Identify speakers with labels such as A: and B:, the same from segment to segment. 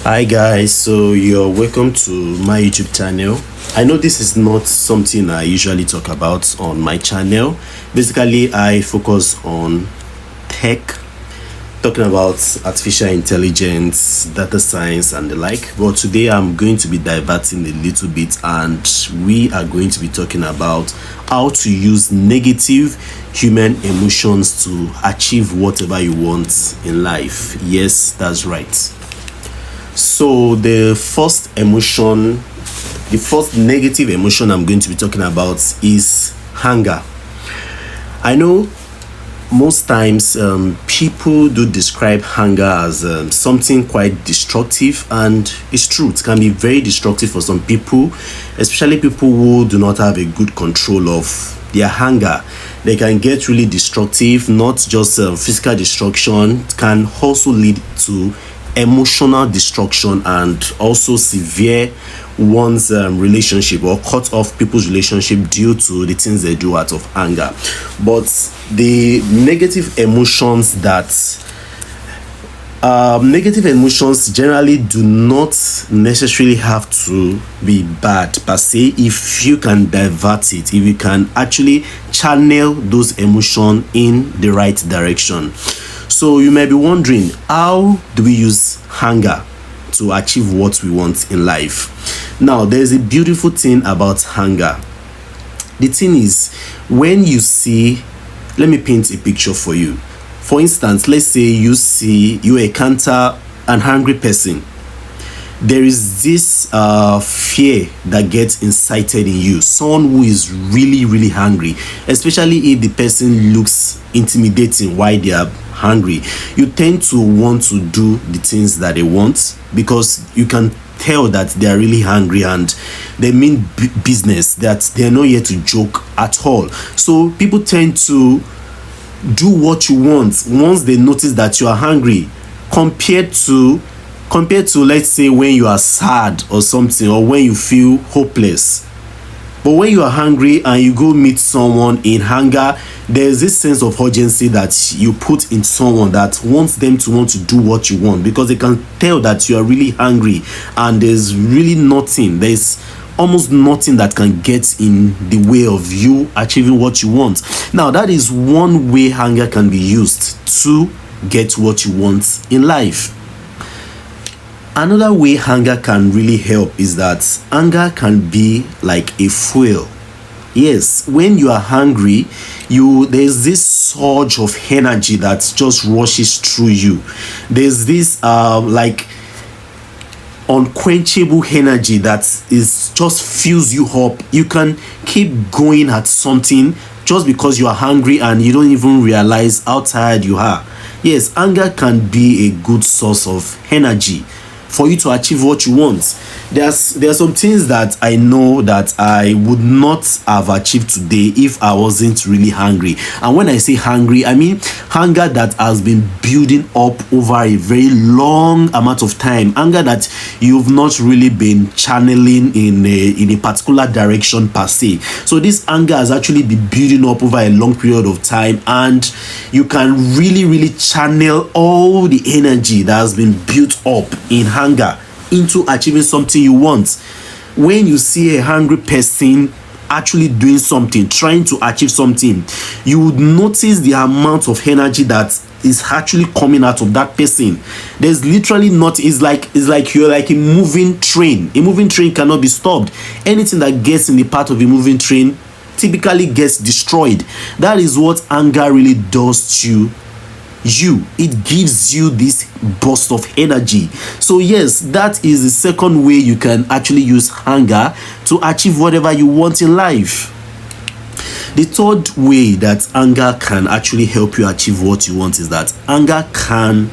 A: Hi guys, so you're welcome to my YouTube channel. I know this is not something I usually talk about on my channel. Basically, I focus on tech, talking about artificial intelligence, data science, and the like. But today I'm going to be diverting a little bit, and we are going to be talking about how to use negative human emotions to achieve whatever you want in life. Yes, that's right. So the first negative emotion I'm going to be talking about is hunger. I know most times people do describe hunger as something quite destructive, and it's true. It can be very destructive for some people, especially people who do not have a good control of their hunger. They can get really destructive, not just physical destruction. It can also lead to emotional destruction and also severe one's relationship, or cut off people's relationship due to the things they do out of anger. But the negative emotions generally do not necessarily have to be bad per se, if you can divert it, if you can actually channel those emotions in the right direction. So you may be wondering, how do we use hunger to achieve what we want in life? Now, there's a beautiful thing about hunger. The thing is, when you see, let me paint a picture for you. For instance, let's say you encounter an hungry person. There is this fear that gets incited in you. Someone who is really hungry, especially if the person looks intimidating while they are hungry, you tend to want to do the things that they want, because you can tell that they are really hungry and they mean business, that they are not here to joke at all. So people tend to do what you want once they notice that you are hungry, compared to let's say when you are sad or something, or when you feel hopeless. But when you are hungry and you go meet someone in hunger, there's this sense of urgency that you put in someone that wants them to want to do what you want, because they can tell that you are really hungry, and there's almost nothing that can get in the way of you achieving what you want. Now, that is one way hunger can be used to get what you want in life. Another way hunger can really help is that hunger can be like a fuel. Yes, when you are hungry, there's this surge of energy that just rushes through you. There's this like unquenchable energy that is just fills you up. You can keep going at something just because you are hungry and you don't even realize how tired you are. Yes, anger can be a good source of energy for you to achieve what you want. There are some things that I know that I would not have achieved today if I wasn't really hungry. And when I say hungry, I mean hunger that has been building up over a very long amount of time. Hunger that you've not really been channeling in a particular direction per se. So this anger has actually been building up over a long period of time, and you can really channel all the energy that has been built up in hunger into achieving something you want. When you see a hungry person actually doing something, trying to achieve something, you would notice the amount of energy that is actually coming out of that person. There's literally not, it's like you're like a moving train. A moving train cannot be stopped. Anything that gets in the path of a moving train typically gets destroyed. That is what anger really does to you. It gives you this burst of energy. So yes, that is the second way you can actually use hunger to achieve whatever you want in life. The third way that anger can actually help you achieve what you want is that anger can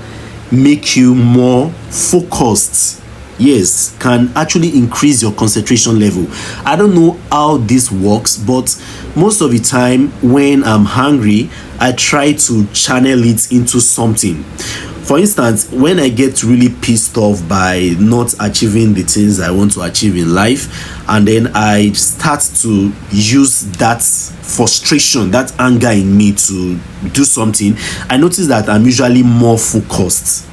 A: make you more focused. Yes, can actually increase your concentration level. I don't know how this works, but most of the time when I'm hungry, I try to channel it into something. For instance, when I get really pissed off by not achieving the things I want to achieve in life, and then I start to use that frustration, that anger in me to do something, I notice that I'm usually more focused.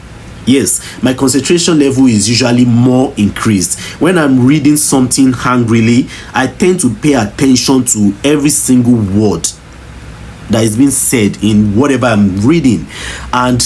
A: Yes, my concentration level is usually more increased. When I'm reading something hungrily, I tend to pay attention to every single word that is being said in whatever I'm reading, and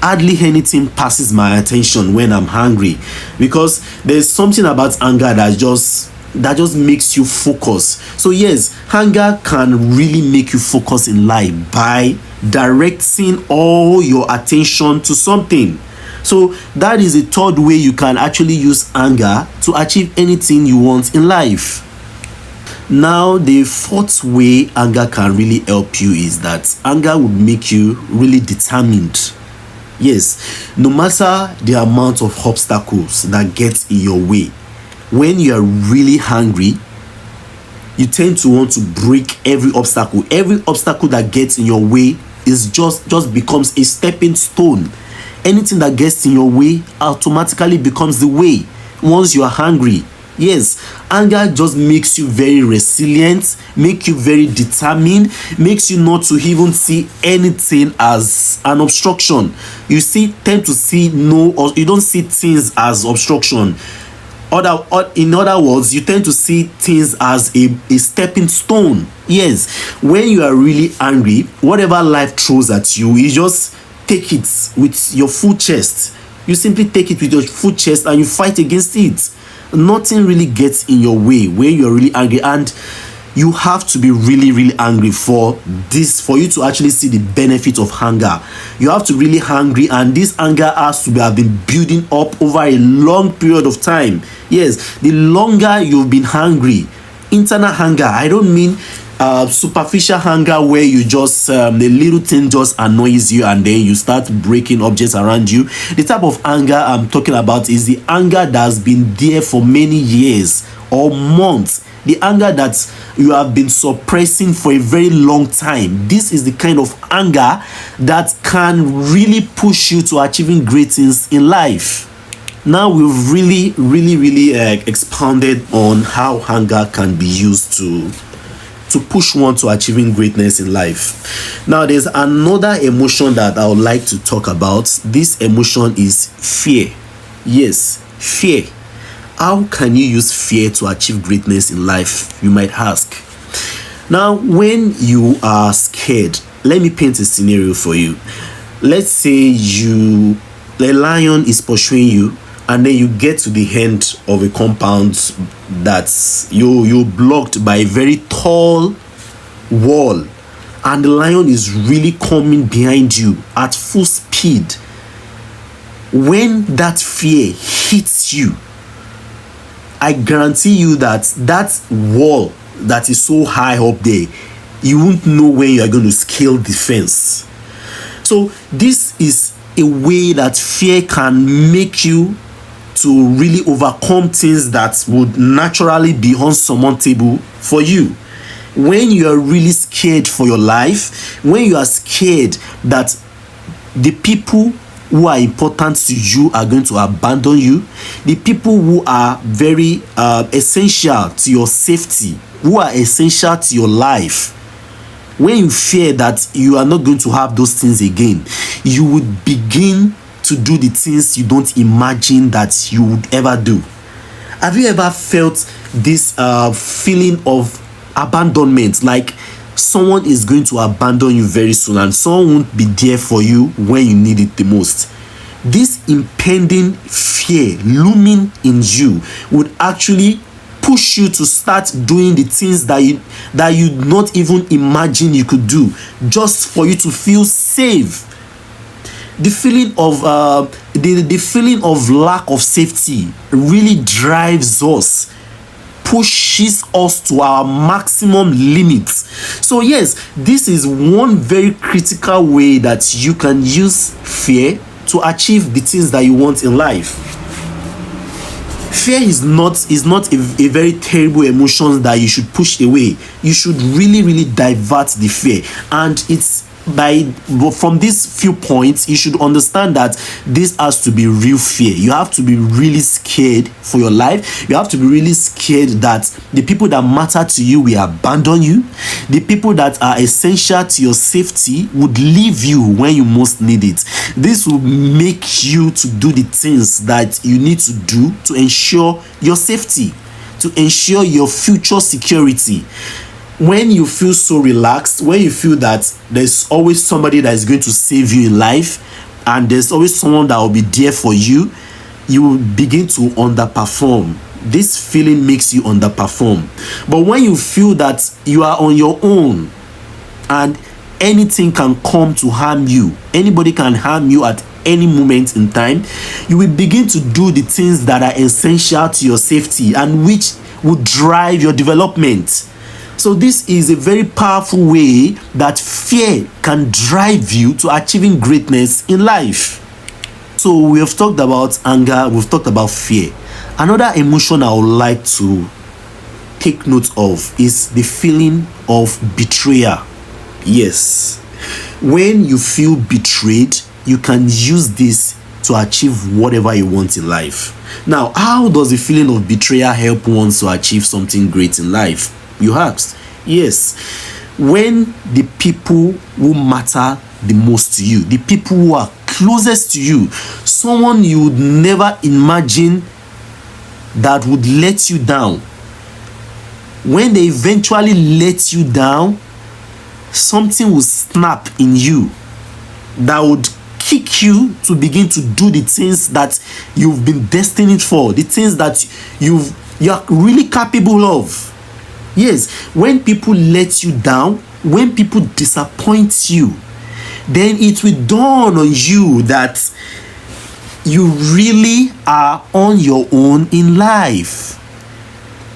A: hardly anything passes my attention when I'm hungry, because there's something about anger that just makes you focus. So yes, hunger can really make you focus in life by directing all your attention to something. So that is a third way you can actually use anger to achieve anything you want in life. Now, the fourth way anger can really help you is that anger would make you really determined. Yes, no matter the amount of obstacles that get in your way, when you are really hungry, you tend to want to break every obstacle. Every obstacle that gets in your way is just becomes a stepping stone. Anything that gets in your way automatically becomes the way once you are hungry. Yes, anger just makes you very resilient, make you very determined, makes you not to even see anything as an obstruction. You tend to see no, or you don't see things as obstruction. In other words, you tend to see things as a stepping stone. Yes, when you are really angry, whatever life throws at you, you just take it with your full chest. You simply take it with your full chest and you fight against it. Nothing really gets in your way when you're really angry, and you have to be really, really angry for you to actually see the benefit of hunger. You have to really hungry, and this anger has to have been building up over a long period of time. Yes, the longer you've been hungry, internal hunger, I don't mean superficial hunger where you just the little thing just annoys you and then you start breaking objects around you. The type of anger I'm talking about is the anger that's been there for many years or months, the anger that you have been suppressing for a very long time. This is the kind of anger that can really push you to achieving great things in life. Now we've really expounded on how anger can be used to push one to achieving greatness in life. Now there's another emotion that I would like to talk about. This emotion is fear. Yes, fear. How can you use fear to achieve greatness in life, you might ask? Now, when you are scared, let me paint a scenario for you. Let's say a lion is pursuing you, and then you get to the end of a compound that's you blocked by a very tall wall, and the lion is really coming behind you at full speed. When that fear hits you, I guarantee you that wall that is so high up there, you won't know when you are going to scale the fence. So this is a way that fear can make you to really overcome things that would naturally be unsurmountable for you. When you are really scared for your life, when you are scared that the people who are important to you are going to abandon you, the people who are very essential to your safety, who are essential to your life, when you fear that you are not going to have those things again, you would begin to do the things you don't imagine that you would ever do. Have you ever felt this feeling of abandonment, like someone is going to abandon you very soon and someone won't be there for you when you need it the most? This impending fear looming in you would actually push you to start doing the things that you not even imagine you could do, just for you to feel safe. The feeling of the feeling of lack of safety really drives us, pushes us to our maximum limits. So yes, this is one very critical way that you can use fear to achieve the things that you want in life. Fear is not a very terrible emotion that you should push away. You should really divert the fear, and it's from these few points, you should understand that this has to be real fear. You have to be really scared for your life. You have to be really scared that the people that matter to you will abandon you. The people that are essential to your safety would leave you when you most need it. This will make you to do the things that you need to do to ensure your safety, to ensure your future security. When you feel so relaxed, when you feel that there's always somebody that is going to save you in life, and there's always someone that will be there for you, you will begin to underperform. This feeling makes you underperform. But when you feel that you are on your own and anything can come to harm you, anybody can harm you at any moment in time, you will begin to do the things that are essential to your safety and which will drive your development. So this is a very powerful way that fear can drive you to achieving greatness in life. So we have talked about anger, we've talked about fear. Another emotion I would like to take note of is the feeling of betrayal. Yes. When you feel betrayed, you can use this to achieve whatever you want in life. Now, how does the feeling of betrayal help one to achieve something great in life, you asked? Yes. When the people who matter the most to you, the people who are closest to you, someone you would never imagine that would let you down, when they eventually let you down, something will snap in you that would kick you to begin to do the things that you've been destined for, the things that you're really capable of. Yes, when people let you down, when people disappoint you, then it will dawn on you that you really are on your own in life.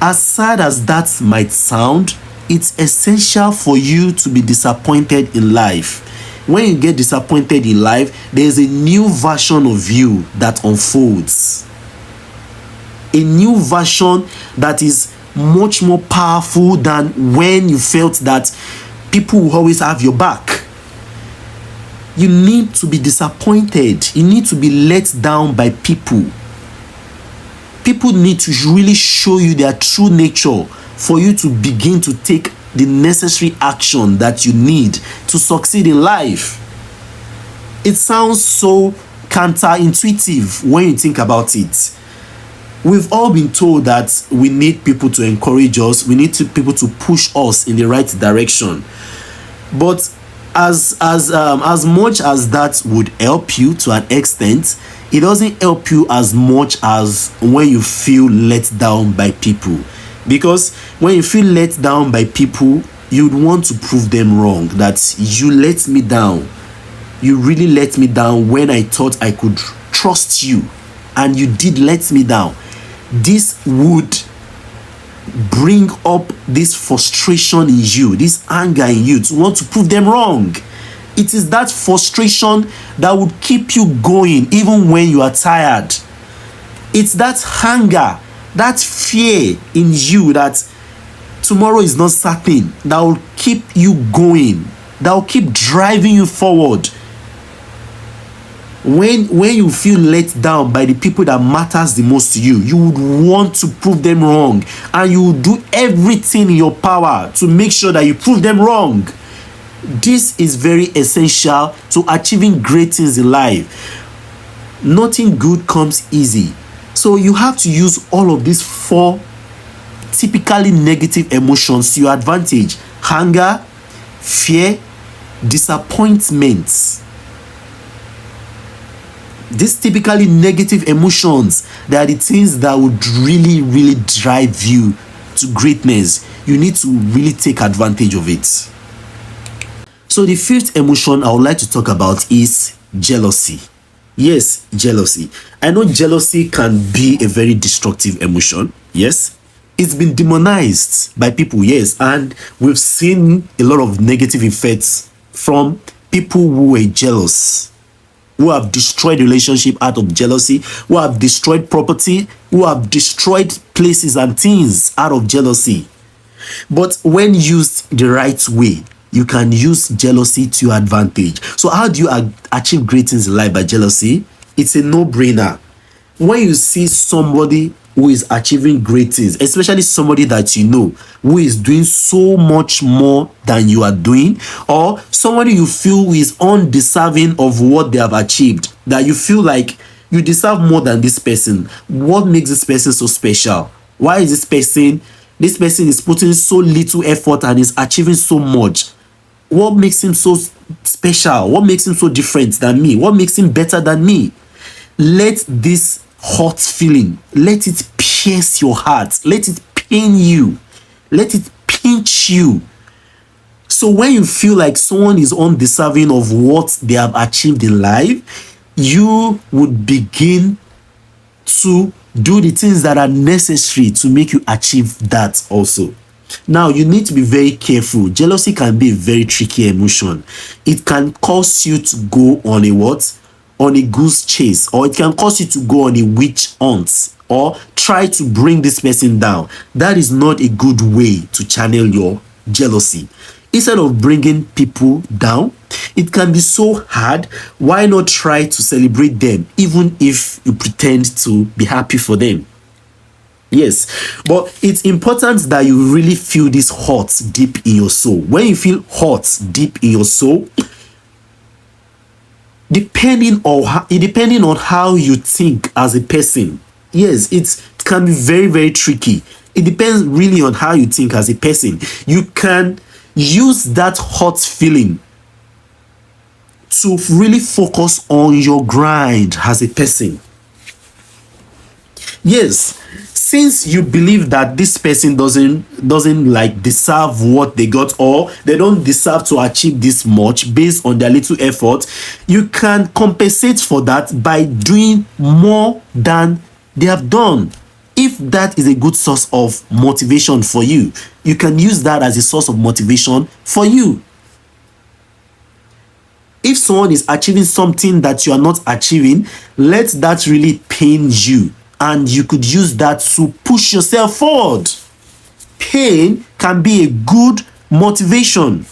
A: As sad as that might sound, it's essential for you to be disappointed in life. When you get disappointed in life, there's a new version of you that unfolds. A new version that is much more powerful than when you felt that people will always have your back. You need to be disappointed. You need to be let down by people. People need to really show you their true nature for you to begin to take the necessary action that you need to succeed in life. It sounds so counterintuitive when you think about it. We've all been told that we need people to encourage us, we need people to push us in the right direction. But as much as that would help you to an extent, it doesn't help you as much as when you feel let down by people. Because when you feel let down by people, you'd want to prove them wrong, that you let me down. You really let me down when I thought I could trust you, and you did let me down. This would bring up this frustration in you, this anger in you to want to prove them wrong. It is that frustration that would keep you going even when you are tired. It's that anger, that fear in you that tomorrow is not certain, that will keep you going, that will keep driving you forward. When you feel let down by the people that matters the most to you, you would want to prove them wrong, and you will do everything in your power to make sure that you prove them wrong. This is very essential to achieving great things in life. Nothing good comes easy. So you have to use all of these 4 typically negative emotions to your advantage: anger, fear, disappointment. These typically negative emotions, they are the things that would really, really drive you to greatness. You need to really take advantage of it. So the 5th emotion I would like to talk about is jealousy. Yes, jealousy. I know jealousy can be a very destructive emotion. Yes, it's been demonized by people. Yes, and we've seen a lot of negative effects from people who were jealous, who have destroyed relationship out of jealousy, who have destroyed property, who have destroyed places and things out of jealousy. But when used the right way, you can use jealousy to your advantage. So how do you achieve great things in life by jealousy? It's a no-brainer. When you see somebody who is achieving great things, especially somebody that you know who is doing so much more than you are doing, or somebody you feel is undeserving of what they have achieved, that you feel like you deserve more than this person. What makes this person so special? Why is this person is putting so little effort and is achieving so much? What makes him so special? What makes him so different than me? What makes him better than me? Let this hot feeling, let it pierce your heart, let it pain you, let it pinch you. So when you feel like someone is undeserving of what they have achieved in life, you would begin to do the things that are necessary to make you achieve that also. Now, you need to be very careful. Jealousy can be a very tricky emotion. It can cause you to go on a what? On a goose chase, or it can cause you to go on a witch hunt or try to bring this person down. That is not a good way to channel your jealousy. Instead of bringing people down, it can be so hard. Why not try to celebrate them, even if you pretend to be happy for them? Yes, but it's important that you really feel this hurt deep in your soul. When you feel hurt deep in your soul, depending on how you think as a person, yes, it can be very, very tricky. It depends really on how you think as a person. You can use that hot feeling to really focus on your grind as a person. Yes, since you believe that this person doesn't like deserve what they got, or they don't deserve to achieve this much based on their little effort, you can compensate for that by doing more than they have done. If that is a good source of motivation for you, you can use that as a source of motivation for you. If someone is achieving something that you are not achieving, let that really pain you, and you could use that to push yourself forward. Pain can be a good motivation.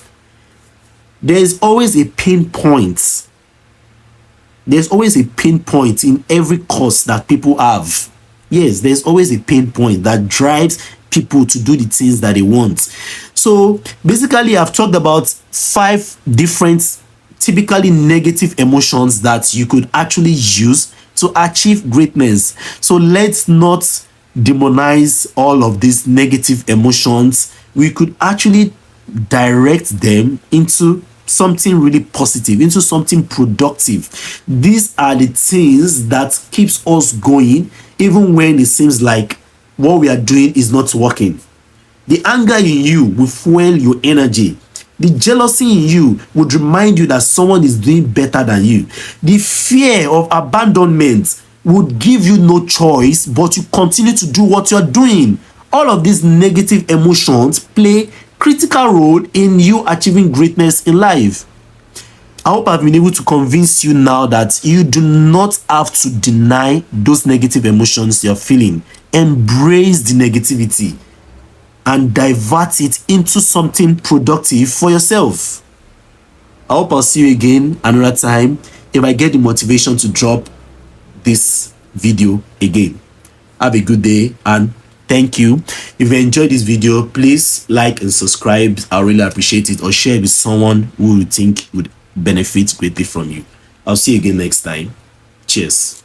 A: There is always a pain point. There's always a pain point in every course that people have. Yes, there's always a pain point that drives people to do the things that they want. So basically, I've talked about 5 different typically negative emotions that you could actually use to achieve greatness. So let's not demonize all of these negative emotions. We could actually direct them into something really positive, into something productive. These are the things that keeps us going even when it seems like what we are doing is not working. The anger in you will fuel your energy. The jealousy in you would remind you that someone is doing better than you. The fear of abandonment would give you no choice but to continue to do what you're doing. All of these negative emotions play critical role in you achieving greatness in life. I hope I've been able to convince you now that you do not have to deny those negative emotions you're feeling. Embrace the negativity and divert it into something productive for yourself. I hope I'll see you again another time if I get the motivation to drop this video again. Have a good day and thank you. If you enjoyed this video, please like and subscribe. I really appreciate it, or share it with someone who you think would benefit greatly from you. I'll see you again next time. Cheers.